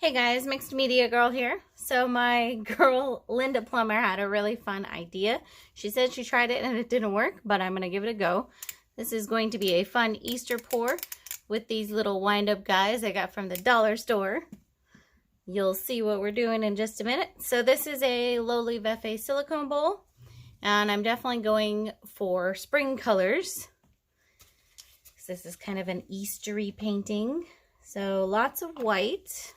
Hey guys, Mixed Media Girl here. So my girl Linda Plummer had a really fun idea. She said she tried it and it didn't work, but I'm going to give it a go. This is going to be a fun Easter pour with these little wind-up guys I got from the dollar store. You'll see what we're doing in just a minute. So this is a Lowly Vefe silicone bowl, and I'm definitely going for spring colors. This is kind of an Eastery painting. So lots of white.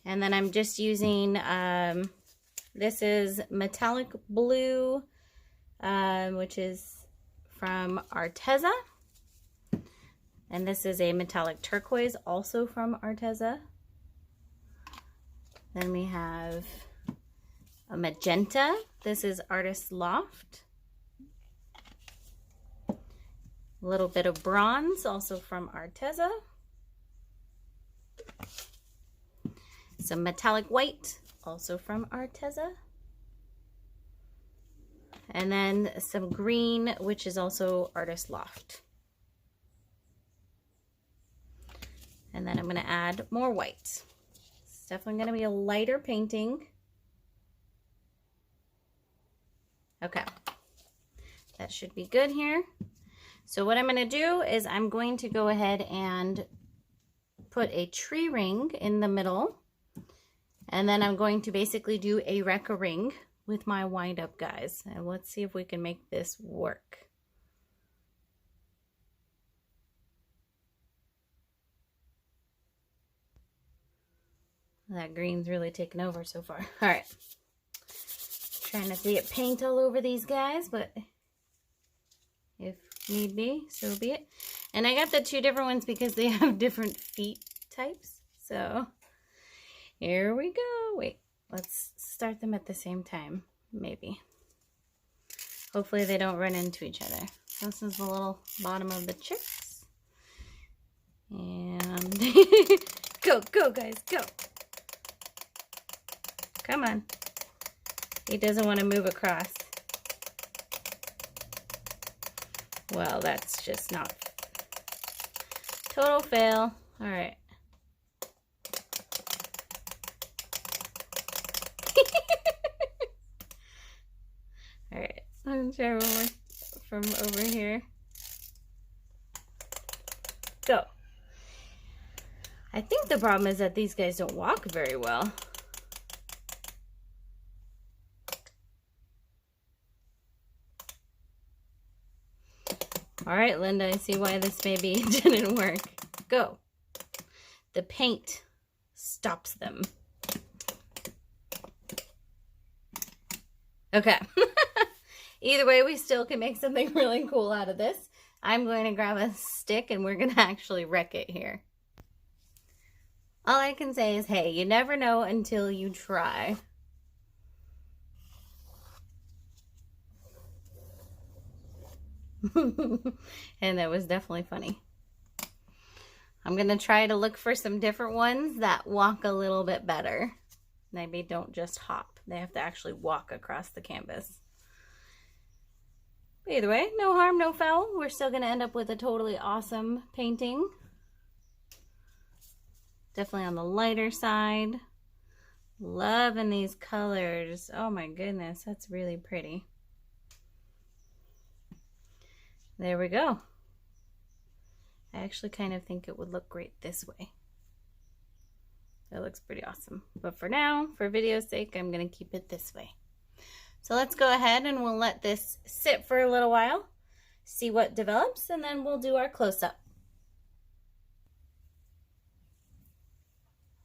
And then I'm just using, this is metallic blue, which is from Arteza. And this is a metallic turquoise, also from Arteza. Then we have a magenta. This is Artist Loft. A little bit of bronze, also from Arteza. Some metallic white, also from Arteza. And then some green, which is also Artist Loft. And then I'm going to add more white. It's definitely going to be a lighter painting. Okay, that should be good here. So what I'm going to do is I'm going to go ahead and put a tree ring in the middle. And then I'm going to basically do a wreck-a ring with my wind-up guys. And let's see if we can make this work. That green's really taken over so far. All right. Trying not to get paint all over these guys, but if need be, so be it. And I got the two different ones because they have different feet types. So here we go. Wait, let's start them at the same time, maybe. Hopefully they don't run into each other. This is the little bottom of the chicks. And go, go guys, go. Come on. He doesn't want to move across. Well, that's just not. Total fail. All right. All right, I'm try one more from over here. Go. I think the problem is that these guys don't walk very well. All right, Linda, I see why this maybe didn't work. Go. The paint stops them. Okay. Either way, we still can make something really cool out of this. I'm going to grab a stick and we're going to actually wreck it here. All I can say is, hey, you never know until you try. And that was definitely funny. I'm going to try to look for some different ones that walk a little bit better. Maybe don't just hop. They have to actually walk across the canvas. But either way, no harm, no foul. We're still going to end up with a totally awesome painting. Definitely on the lighter side. Loving these colors. Oh my goodness, that's really pretty. There we go. I actually kind of think it would look great this way. That looks pretty awesome. But for now, for video's sake, I'm going to keep it this way. So let's go ahead and we'll let this sit for a little while, see what develops, and then we'll do our close-up.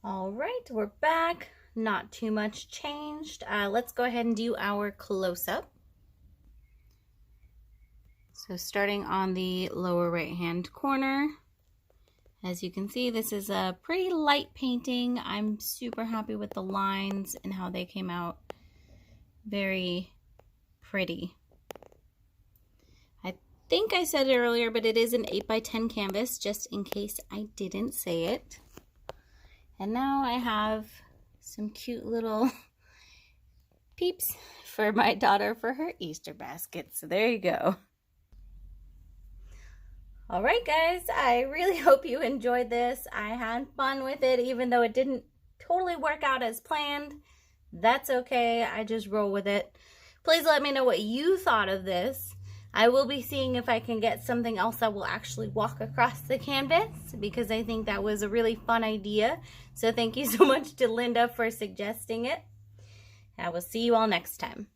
All right, we're back. Not too much changed. Let's go ahead and do our close-up. So starting on the lower right-hand corner, as you can see, this is a pretty light painting. I'm super happy with the lines and how they came out. Very pretty. I think I said it earlier, but it is an 8x10 canvas, just in case I didn't say it. And now I have some cute little peeps for my daughter for her Easter basket. So there you go. All right, guys, I really hope you enjoyed this. I had fun with it, even though it didn't totally work out as planned. That's okay. I just roll with it. Please let me know what you thought of this. I will be seeing if I can get something else that will actually walk across the canvas, because I think that was a really fun idea. So thank you so much to Linda for suggesting it. I will see you all next time.